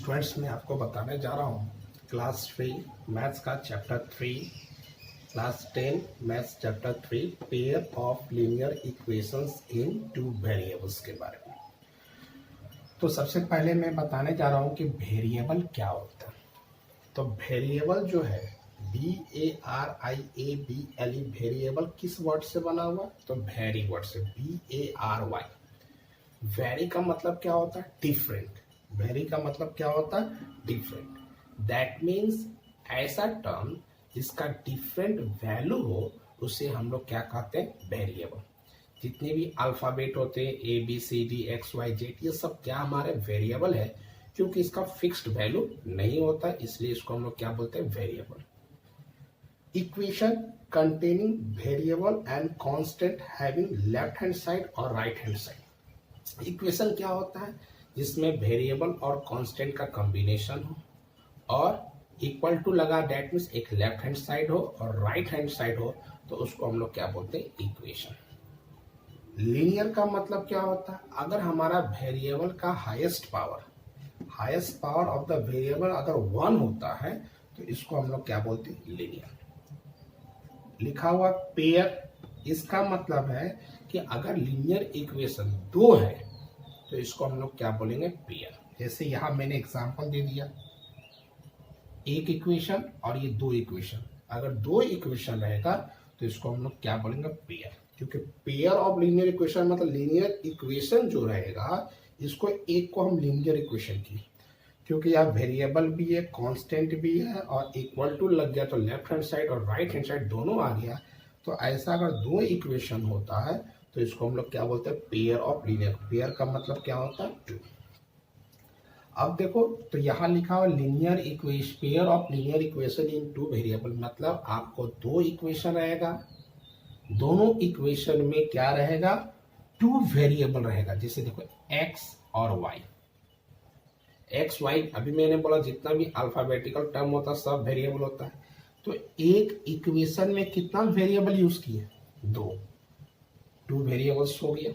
Students मैं आपको बताने जा रहा हूँ क्लास 3 मैथ्स का chapter 3, class 10 maths chapter 3 pair of linear equations in two variables के बारे में। तो सबसे पहले मैं बताने जा रहा हूँ कि वेरिएबल क्या होता है। तो वेरिएबल जो है VARIABLE वेरिएबल किस वर्ड से बना हुआ? तो वेरी वर्ड से, VARY। वेरी का मतलब क्या होता है? डिफरेंट। वेरी का मतलब क्या होता है? डिफरेंट। दैट मीन्स ऐसा टर्म जिसका डिफरेंट वैल्यू हो उसे हम लोग क्या कहते हैं? वेरिएबल। जितने भी अल्फाबेट होते हैं ABCD XYZ ये सब क्या हमारे वेरिएबल है, क्योंकि इसका फिक्स्ड वैल्यू नहीं होता है, इसलिए इसको हम लोग क्या बोलते हैं? Variable. Equation containing variable and constant having left hand side और राइट हैंड साइड। इक्वेशन क्या होता है? जिसमें वेरिएबल और कांस्टेंट का कॉम्बिनेशन हो और इक्वल टू लगा, डेट मीन्स एक लेफ्ट हैंड साइड हो और राइट हैंड साइड हो, तो उसको हम लोग क्या बोलते हैं? इक्वेशन। लीनियर का मतलब क्या होता है? अगर हमारा वेरिएबल का highest power of the variable अगर 1 होता है तो इसको हम लोग क्या बोलते हैं? लीनियर। लिखा हुआ पेयर, इसका मतलब है कि अगर लीनियर इक्वेशन 2 है तो इसको हम लोग क्या बोलेंगे? पेयर। जैसे यहां मैंने एग्जांपल दे दिया, एक इक्वेशन और ये 2 इक्वेशन। अगर 2 इक्वेशन रहेगा तो इसको हम लोग क्या बोलेंगे? पेयर। क्योंकि पेयर ऑफ लीनियर इक्वेशन मतलब लीनियर इक्वेशन जो रहेगा इसको एक को हम लीनियर इक्वेशन की, क्योंकि यहाँ वेरिएबल भी है, कांस्टेंट भी है और इक्वल टू लग गया तो लेफ्ट हैंड साइड और राइट हैंड साइड दोनों आ गया। तो ऐसा अगर 2 इक्वेशन होता है तो इसको हम लोग क्या बोलते हैं? Pair of linear. पेयर का मतलब क्या होता है? 2। अब देखो तो यहाँ लिखा हुआ linear equation, pair of linear equation in 2 variable, मतलब आपको 2 इक्वेशन रहेगा, दोनों इक्वेशन में क्या रहेगा? 2 वेरिएबल रहेगा। जैसे देखो x और y। एक्स वाई अभी मैंने बोला जितना भी अल्फाबेटिकल टर्म होता है सब वेरिएबल होता है। तो एक इक्वेशन में कितना वेरिएबल यूज किए? 2 वेरिएबल्स हो गया।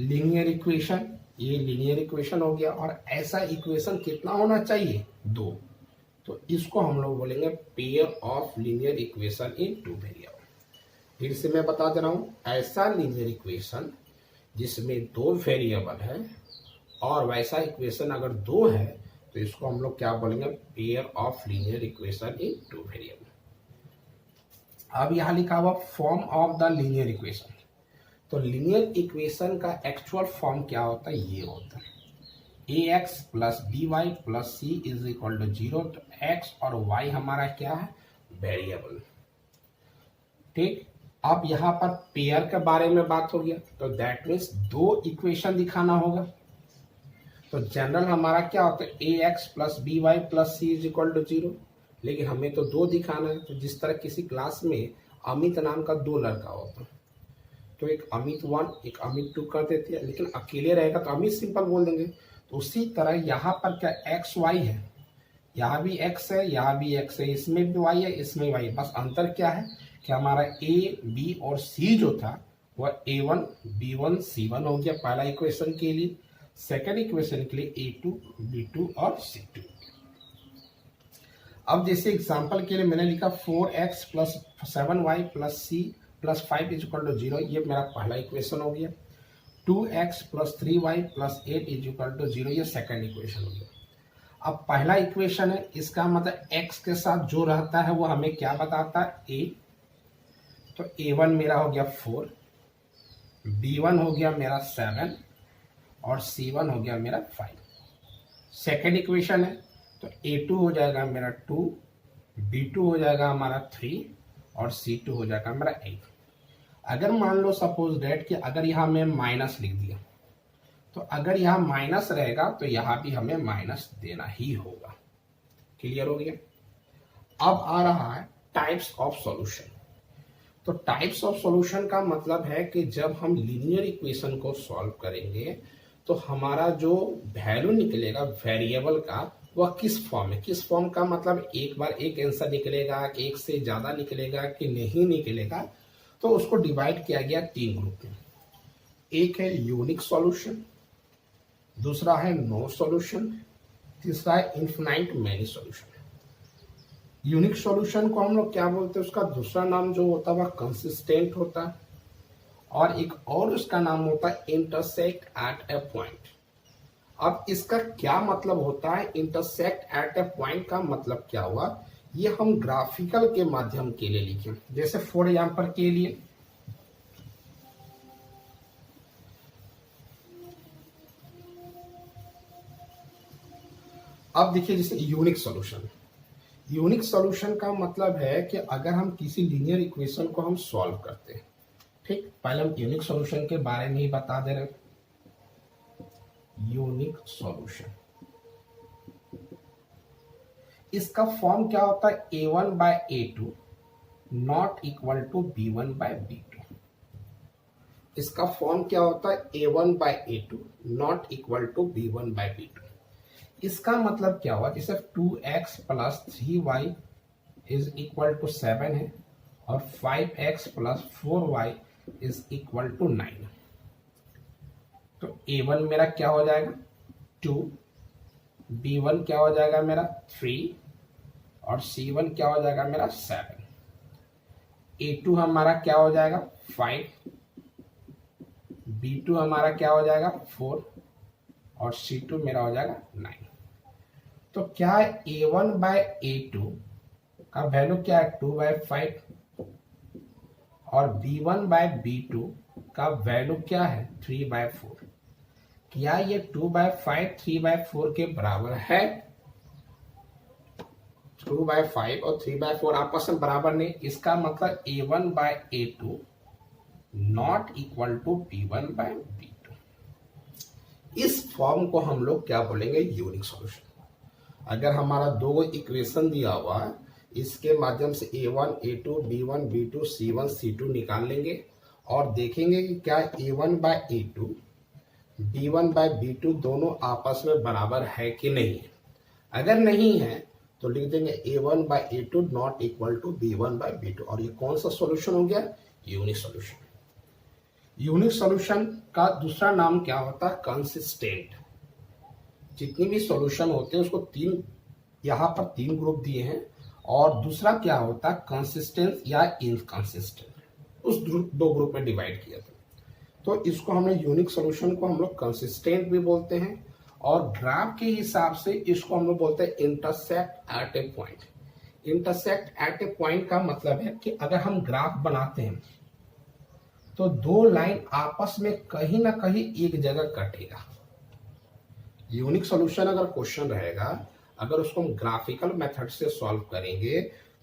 लीनियर इक्वेशन, ये लीनियर इक्वेशन हो गया। और ऐसा इक्वेशन कितना होना चाहिए? 2। तो इसको हम लोग बोलेंगे pair of linear equation in 2 variable. फिर से मैं बता दे रहा हूं, ऐसा लीनियर इक्वेशन जिसमें 2 वेरिएबल है और वैसा इक्वेशन अगर 2 है तो इसको हम लोग क्या बोलेंगे? Pair of linear equation in 2 variable. अब यहां लिखा हुआ form of the linear equation. तो लीनियर इक्वेशन का एक्चुअल फॉर्म क्या होता है? ये होता है ax plus by plus c is equal to 0। तो x और y हमारा क्या है? वेरिएबल। ठीक। अब यहां पर पेयर के बारे में बात हो गया, तो दैट मीन्स 2 इक्वेशन दिखाना होगा। तो जनरल हमारा क्या होता है? ax plus by plus c is equal to 0, लेकिन हमें तो 2 दिखाना है। तो जिस तरह किसी क्लास में अमित नाम का 2 लड़का होता तो एक अमित 1 एक अमित 2 कर देते हैं, लेकिन अकेले रहेगा तो अमित सिंपल बोल देंगे। तो उसी तरह यहाँ पर क्या x y है, यहाँ भी x है, यहाँ भी x है, इसमें भी y है, इसमें y है। बस अंतर क्या है कि हमारा a b और c जो था वह a1 b1 c1 हो गया पहला इक्वेशन के लिए। सेकेंड इक्वेशन के लिए a2 b2 और c2। अब जैसे एग्जांपल के लिए मैंने लिखा 4x plus 7y plus c plus 5 is equal to 0, ये मेरा पहला इक्वेशन हो गया। 2x plus 3y plus 8 is equal to 0, ये सेकेंड इक्वेशन हो गया। अब पहला इक्वेशन है, इसका मतलब x के साथ जो रहता है वो हमें क्या बताता है? a। तो a1 मेरा हो गया 4, b1 हो गया मेरा 7 और c1 हो गया मेरा 5। सेकेंड इक्वेशन है, तो a2 हो जाएगा मेरा 2, b2 हो जाएगा हमारा 3 और c2 हो जाएगा मेरा 8। अगर मान लो सपोज डेट कि अगर यहाँ मैं माइनस लिख दिया, तो अगर यहाँ माइनस रहेगा तो यहाँ भी हमें माइनस देना ही होगा। क्लियर हो गया? अब आ रहा है टाइप्स ऑफ सॉल्यूशन। तो टाइप्स ऑफ सॉल्यूशन का मतलब है कि जब हम लीनियर इक्वेशन को सॉल्व करेंगे तो हमारा जो वैल्यू निकलेगा वेरिएबल का वह किस फॉर्म है। किस फॉर्म का मतलब एक बार एक आंसर निकलेगा, एक से ज्यादा निकलेगा कि नहीं निकलेगा। तो उसको डिवाइड किया गया 3 ग्रुप में। एक है यूनिक सॉल्यूशन, दूसरा है नो सॉल्यूशन तीसरा है infinite many solution. Unique solution को हम लोग क्या बोलते हैं, उसका दूसरा नाम जो होता है वह कंसिस्टेंट होता है, और एक और उसका नाम होता है इंटरसेक्ट एट ए पॉइंट। अब इसका क्या मतलब होता है, इंटरसेक्ट एट ए पॉइंट का मतलब क्या हुआ, ये हम ग्राफिकल के माध्यम के लिए लिखें। जैसे फॉर एग्जांपल के लिए अब देखिए, जैसे यूनिक सॉल्यूशन, यूनिक सॉल्यूशन का मतलब है कि अगर हम किसी लीनियर इक्वेशन को हम सॉल्व करते हैं, ठीक, पहले हम यूनिक सॉल्यूशन के बारे में ही बता दे रहे हैं। यूनिक सॉल्यूशन, इसका फॉर्म क्या होता है, a1/a2 not equal to b1/b2। इसका फॉर्म क्या होता है, a1/a2 not equal to b1/b2। इसका मतलब क्या हुआ, जैसे 2x plus 3y is equal to 7 है, और 5x plus 4y is equal to 9। तो a1 मेरा क्या हो जाएगा 2, b1 क्या हो जाएगा मेरा 3, और c1 क्या हो जाएगा मेरा 7। a2 हमारा क्या हो जाएगा 5, b2 हमारा क्या हो जाएगा 4, और c2 मेरा हो जाएगा 9। तो क्या है, a1/a2 का वैल्यू क्या है 2/5, और b1/b2 का वैल्यू क्या है 3/4। क्या ये 2/5 3/4 के बराबर है? 2/5 और 3/4 आपस में बराबर नहीं, इसका मतलब a1/a2 not equal to b1/b2। इस फॉर्म को हम लोग क्या बोलेंगे, यूनिक सॉल्यूशन। अगर हमारा दो इक्वेशन दिया हुआ है, इसके माध्यम से a1 a2 b1 b2 c1 c2 निकाल लेंगे, और देखेंगे कि क्या a1/a2 b1/b2 दोनों आपस में बराबर है कि नहीं है। अगर नहीं है तो लिख देंगे a1/a2 not equal to b1/b2, और ये कौन सा सॉल्यूशन हो गया, यूनिक सॉल्यूशन। यूनिक सॉल्यूशन का दूसरा नाम क्या होता है, कंसिस्टेंट। जितनी भी सॉल्यूशन होते हैं उसको तीन, यहाँ पर 3 ग्रुप दिए हैं, और दूसरा क्या होता है कंसिस्टेंट या इनकंसिस्टेंट, उस 2 ग्रुप में डिवाइड किया था। तो इसको हमने यूनिक सॉल्यूशन को हम लोग कंसिस्टेंट भी बोलते हैं, और ग्राफ के हिसाब से इसको हम लोग बोलते हैं intersect at A point. Intersect at A point का मतलब है कि अगर हम ग्राफ बनाते हैं तो 2 लाइन आपस में कहीं ना कहीं एक जगह कटेगा। यूनिक सॉल्यूशन अगर क्वेश्चन रहेगा, अगर उसको हम ग्राफिकल मेथड से सॉल्व करेंगे,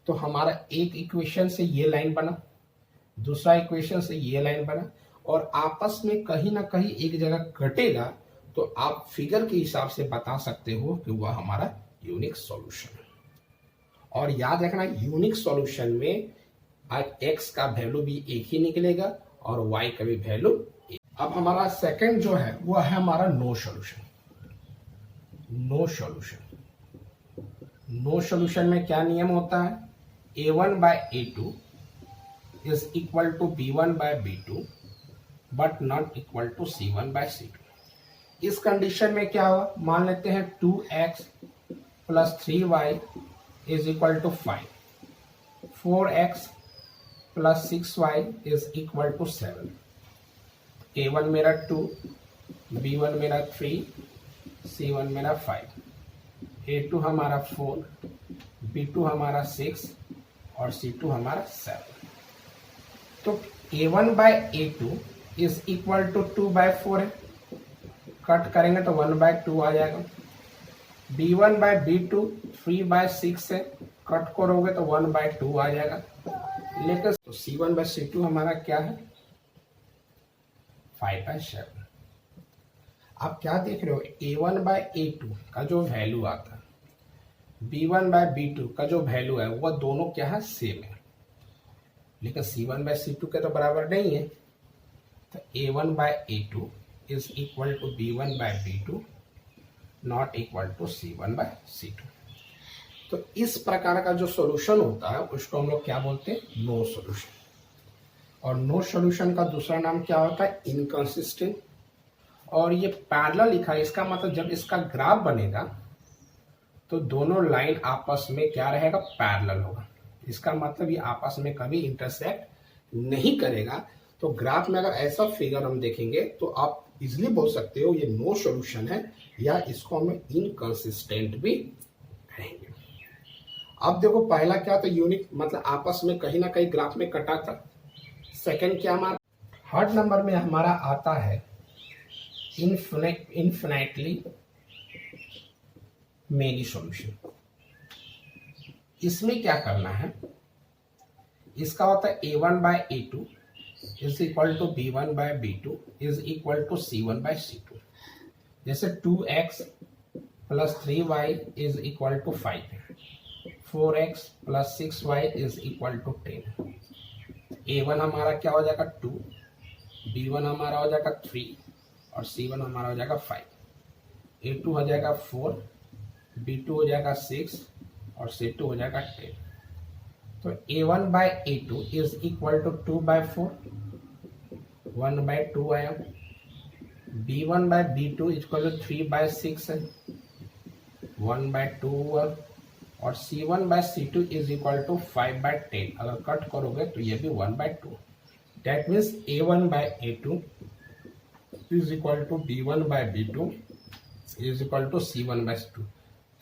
तो हमारा एक इक्वेशन से ये लाइन बना, दूसरा इक्वेशन से ये लाइन बना, और आपस में कहीं ना कहीं एक जगह कटेगा, तो आप फिगर के हिसाब से बता सकते हो कि वह हमारा यूनिक सॉल्यूशन है। और याद रखना, यूनिक सॉल्यूशन में x का वैल्यू भी एक ही निकलेगा और y का भी वैल्यू एक। अब हमारा सेकंड जो है वो है हमारा no solution. No solution, no solution में क्या नियम होता है, a1/a2 is equal to b1/b2 but not equal to c1/c2। इस कंडीशन में क्या हुआ, मान लेते हैं 2x plus 3y is equal to 5, 4x plus 6y is equal to 7। a1 मेरा 2, b1 मेरा 3, c1 मेरा 5, a2 हमारा 4, b2 हमारा 6, और c2 हमारा 7। तो a1/a2 इज इक्वल टू 2/4 है, कट करेंगे तो 1/2 आ जाएगा। b1/b2 3/6 है, कट करोगे तो 1/2 आ जाएगा। लेकिन तो c1/c2 हमारा क्या है 5/7। आप क्या देख रहे हो, a1/a2 का जो वैल्यू आता है, b1/b2 का जो वैल्यू है, वह दोनों क्या है सेम है, लेकिन c1/c2 के तो बराबर नहीं है। तो a1/a2 is equal to b1/b2 not equal to c1/c2। तो इस प्रकार का जो सॉल्यूशन होता है उसको हम लोग क्या बोलते हैं, नो सॉल्यूशन। और नो सॉल्यूशन का दूसरा नाम क्या होता है, इनकंसिस्टेंट। और ये पैरेलल लिखा है, इसका मतलब जब इसका ग्राफ बनेगा तो दोनों लाइन आपस में क्या रहेगा, पैरेलल होगा। इसका मतलब ये आपस में कभी इंटरसेक्ट नहीं करेगा। तो ग्राफ में अगर ऐसा फिगर हम देखेंगे तो आप इजिली बोल सकते हो ये नो सॉल्यूशन है, या इसको हम इनकंसिस्टेंट भी कहेंगे। अब देखो पहला क्या था, यूनिक मतलब आपस में कहीं ना कहीं ग्राफ में कटा था। सेकंड क्या हमारा, थर्ड नंबर में हमारा आता है इन्फिनिटली मेनी सॉल्यूशन। इसमें क्या करना है, इसका होता है a1/a2 is equal to b1/b2 is equal to c1/c2। जैसे 2x plus 3y is equal to 5 है, 4x plus 6y is equal to 10। a1 हमारा क्या हो जाएगा 2, b1 हमारा हो जाएगा 3 और c1 हमारा हो जाएगा 5। a2 हो जाएगा 4, b2 हो जाएगा 6 और c2 हो जाएगा 10। तो a1/a2 इज इक्वल टू 2/4, 1/2 आया। b1/b2 इक्वल टू 3/6 है, 1/2 हुआ। और c1/c2 इज इक्वल टू 5/10। अगर कट करोगे तो ये भी 1/2। That means a1/a2 is equal to b1/b2 is equal to c1/c2।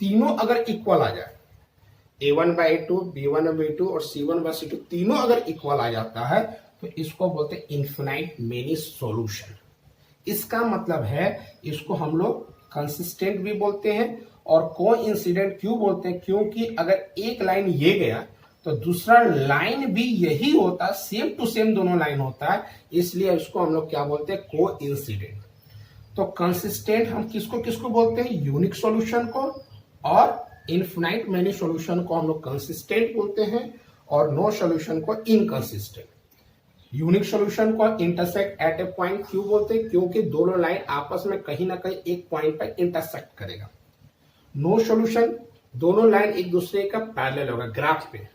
तीनों अगर इक्वल आ जाए, a1/a2, b1/b2 और c1/c2 तीनों अगर इक्वल आ जाता है तो इसको बोलते हैं इन्फिनाइट मेनी सॉल्यूशन। इसका मतलब है इसको हम लोग कंसिस्टेंट भी बोलते हैं और कोइंसिडेंट क्यों बोलते हैं, क्योंकि अगर एक लाइन ये गया तो दूसरा लाइन भी यही होता है, सेम टू सेम दोनों लाइन होता है, इसलिए इसको हम लोग क्या बोलते हैं, कोइंसिडेंट। तो कंसिस्टेंट हम किसको किसको बोलते हैं, यूनिक सॉल्यूशन को, और इनफिनाइट मेनी सॉल्यूशन को हम लोग कंसिस्टेंट बोलते हैं, और नो सॉल्यूशन को इनकंसिस्टेंट। यूनिक सॉल्यूशन को इंटरसेक्ट एट ए पॉइंट क्यों बोलते हैं, क्योंकि दोनों लाइन आपस में कहीं ना कहीं एक पॉइंट पर इंटरसेक्ट करेगा। नो सॉल्यूशन दोनों लाइन एक दूसरे का पैरेलल होगा ग्राफ पे,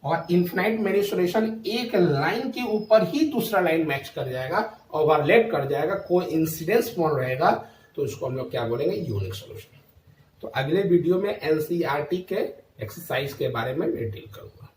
और इनफिनाइट मेनी सॉल्यूशन एक लाइन के ऊपर ही दूसरा लाइन मैच कर जाएगा, ओवरलैप कर जाएगा, कोइंसिडेंस फॉर्म रहेगा, तो इसको हम लोग क्या बोलेंगे, यूनिक सॉल्यूशन। तो अगले वीडियो में एनसीईआरटी के एक्सरसाइज के बारे में मैं डील करूंगा।